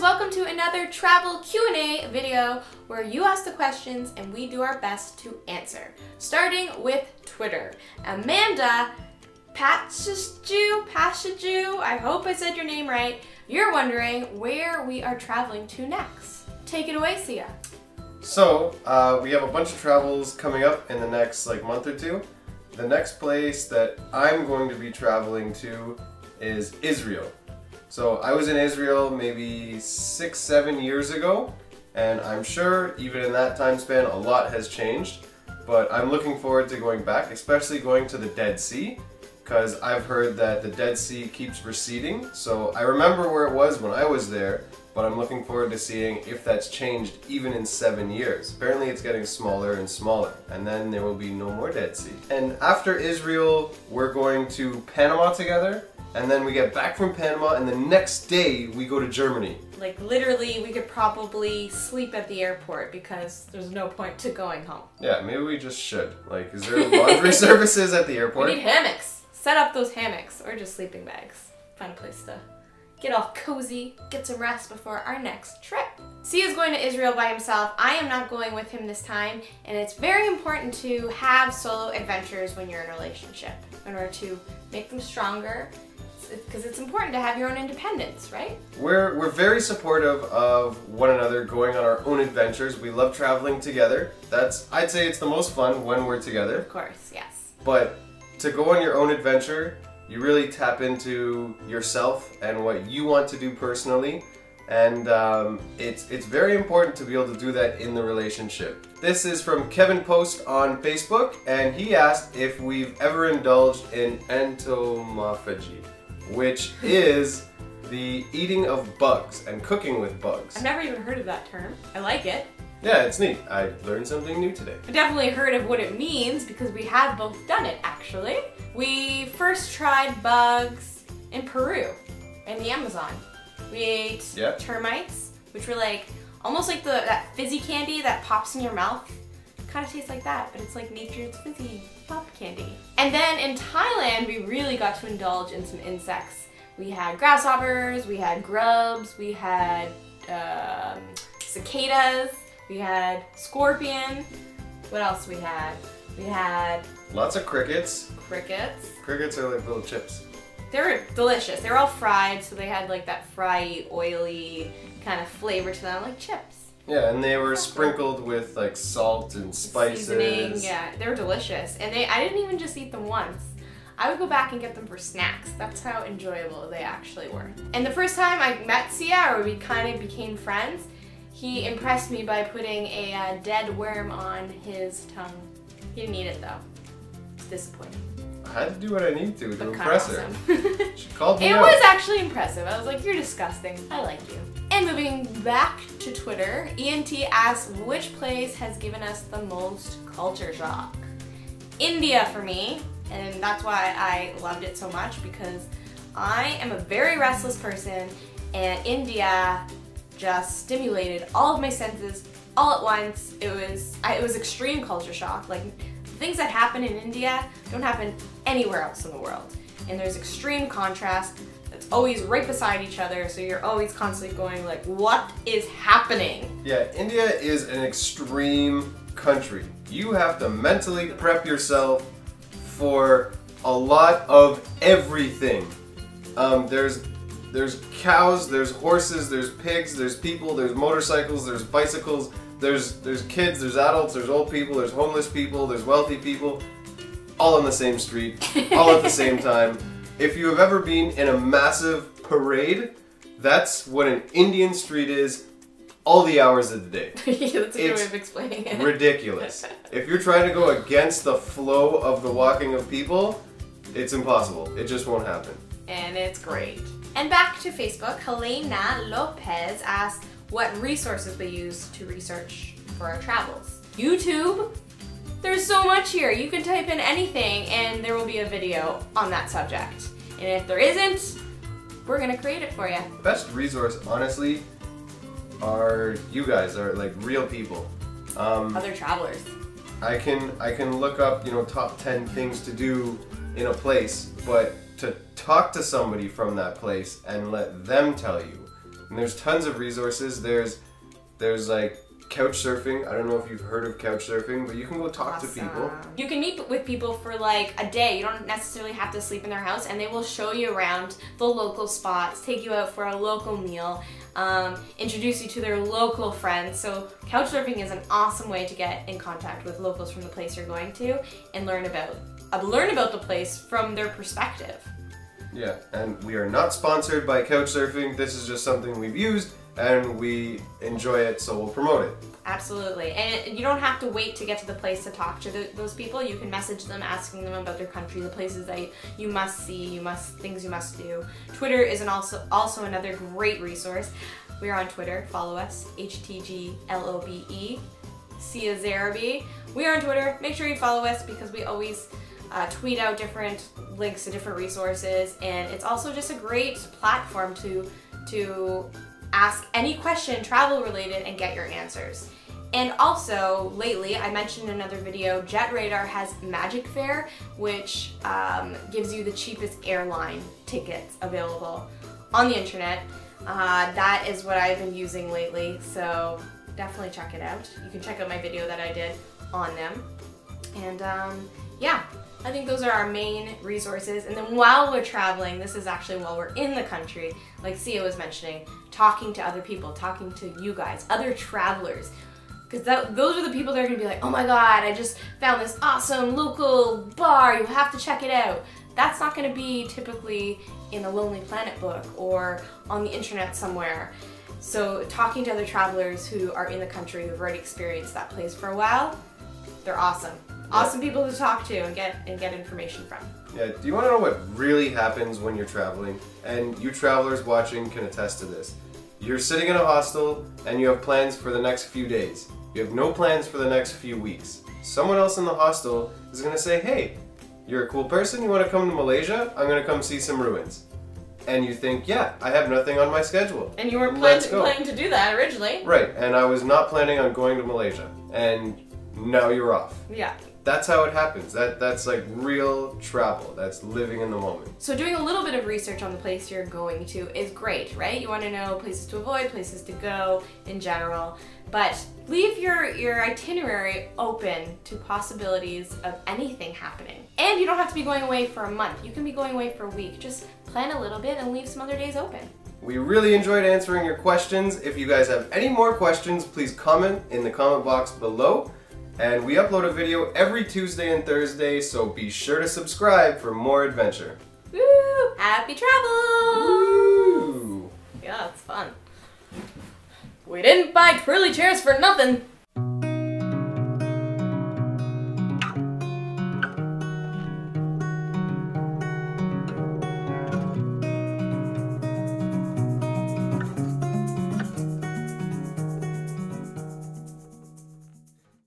guys, welcome to another travel Q&A video where you ask the questions and we do our best to answer. Starting with Twitter. Amanda Pashaju, I hope I said your name right. You're wondering where we are traveling to next. Take it away, Siya. So, we have a bunch of travels coming up in the next month or two. The next place that I'm going to be traveling to is Israel. So I was in Israel maybe 6-7 years ago, and I'm sure even in that time span a lot has changed, but I'm looking forward to going back, especially going to the Dead Sea, because I've heard that the Dead Sea keeps receding. So I remember where it was when I was there, but I'm looking forward to seeing if that's changed even in 7 years. Apparently it's getting smaller and smaller, and then there will be no more Dead Sea. And after Israel, we're going to Panama together, and then we get back from Panama, and the next day we go to Germany. Like literally, we could probably sleep at the airport because there's no point to going home. Yeah, maybe we just should. Like, is there laundry services at the airport? We need hammocks. Set up those hammocks, or just sleeping bags. Find a place to get all cozy, get some rest before our next trip. Siya's going to Israel by himself. I am not going with him this time, and it's very important to have solo adventures when you're in a relationship in order to make them stronger, because it's important to have your own independence, right? We're very supportive of one another going on our own adventures. We love traveling together. I'd say it's the most fun when we're together. Of course, yes. But to go on your own adventure, you really tap into yourself and what you want to do personally, and it's very important to be able to do that in the relationship. This is from Kevin Post on Facebook, and he asked if we've ever indulged in entomophagy, which is the eating of bugs and cooking with bugs. I've never even heard of that term. I like it. Yeah, it's neat. I learned something new today. I definitely heard of what it means because we have both done it, actually. We first tried bugs in Peru, in the Amazon. We ate termites, which were almost like that fizzy candy that pops in your mouth. Kind of tastes like that, but it's like nature's fizzy pop candy. And then in Thailand, we really got to indulge in some insects. We had grasshoppers, we had grubs, we had cicadas, we had scorpion. What else we had? We had lots of crickets. Crickets are like little chips. They were delicious. They were all fried, so they had like that fry, oily kind of flavor to them, like chips. Yeah, and they were sprinkled with like salt and spices. Seasoning, yeah, they were delicious. And I didn't even just eat them once. I would go back and get them for snacks. That's how enjoyable they actually were. And the first time I met Siya, or we kind of became friends, he impressed me by putting a dead worm on his tongue. He didn't eat it though. It's disappointing. I had to do what I need to impress her. Awesome. She called me It out. was actually impressive. I was like, you're disgusting. I like you. And moving back to Twitter, ENT asks, which place has given us the most culture shock? India for me, and that's why I loved it so much, because I am a very restless person, and India just stimulated all of my senses all at once. It was extreme culture shock. Like, things that happen in India don't happen anywhere else in the world. And there's extreme contrast that's always right beside each other, so you're always constantly going like, what is happening? Yeah, India is an extreme country. You have to mentally prep yourself for a lot of everything. There's cows, there's horses, there's pigs, there's people, there's motorcycles, there's bicycles, there's kids, there's adults, there's old people, there's homeless people, there's wealthy people, all on the same street, all at the same time. If you have ever been in a massive parade, that's what an Indian street is all the hours of the day. Yeah, that's a good way of explaining it. Ridiculous. If you're trying to go against the flow of the walking of people, it's impossible. It just won't happen. And it's great. And back to Facebook, Helena Lopez asked what resources we use to research for our travels. YouTube. There's so much here. You can type in anything and there will be a video on that subject. And if there isn't, we're gonna create it for you. The best resource, honestly, are you guys, are like real people. Other travelers. I can look up, top 10 things to do in a place, but to talk to somebody from that place and let them tell you And there's tons of resources. There's like couch surfing. I don't know if you've heard of couch surfing, but you can go talk to people. You can meet with people for like a day. You don't necessarily have to sleep in their house, and they will show you around the local spots, take you out for a local meal, introduce you to their local friends. So couch surfing is an awesome way to get in contact with locals from the place you're going to and learn about the place from their perspective. Yeah, and we are not sponsored by couch surfing. This is just something we've used and we enjoy it, so we'll promote it. Absolutely. And you don't have to wait to get to the place to talk to those people. You can message them asking them about their country, the places that you must see, things you must do. Twitter is also another great resource. We're on Twitter. Follow us, HTGLOBE, Siya Zarabi. We are on Twitter. Make sure you follow us because we always tweet out different links to different resources, and it's also just a great platform to ask any question travel related and get your answers. And also, lately, I mentioned in another video, Jet Radar has Magic Fare, which gives you the cheapest airline tickets available on the internet. That is what I've been using lately, so definitely check it out. You can check out my video that I did on them. And yeah, I think those are our main resources. And then while we're traveling, this is actually while we're in the country, like Siya was mentioning, talking to other people, talking to you guys, other travelers. Because those are the people that are going to be like, oh my god, I just found this awesome local bar, you have to check it out. That's not going to be typically in a Lonely Planet book or on the internet somewhere. So talking to other travelers who are in the country, who've already experienced that place for a while, they're awesome. Awesome people to talk to and get information from. Yeah, do you want to know what really happens when you're traveling? And you travelers watching can attest to this. You're sitting in a hostel and you have plans for the next few days. You have no plans for the next few weeks. Someone else in the hostel is going to say, hey, you're a cool person, you want to come to Malaysia? I'm going to come see some ruins. And you think, yeah, I have nothing on my schedule. And you weren't planning to do that originally. Right, and I was not planning on going to Malaysia. And now you're off. Yeah. That's how it happens. That's like real travel. That's living in the moment. So doing a little bit of research on the place you're going to is great, right? You want to know places to avoid, places to go in general, but leave your itinerary open to possibilities of anything happening. And you don't have to be going away for a month. You can be going away for a week. Just plan a little bit and leave some other days open. We really enjoyed answering your questions. If you guys have any more questions, please comment in the comment box below. And we upload a video every Tuesday and Thursday, so be sure to subscribe for more adventure. Woo! Happy travels! Woo! Yeah, it's fun. We didn't buy twirly chairs for nothing.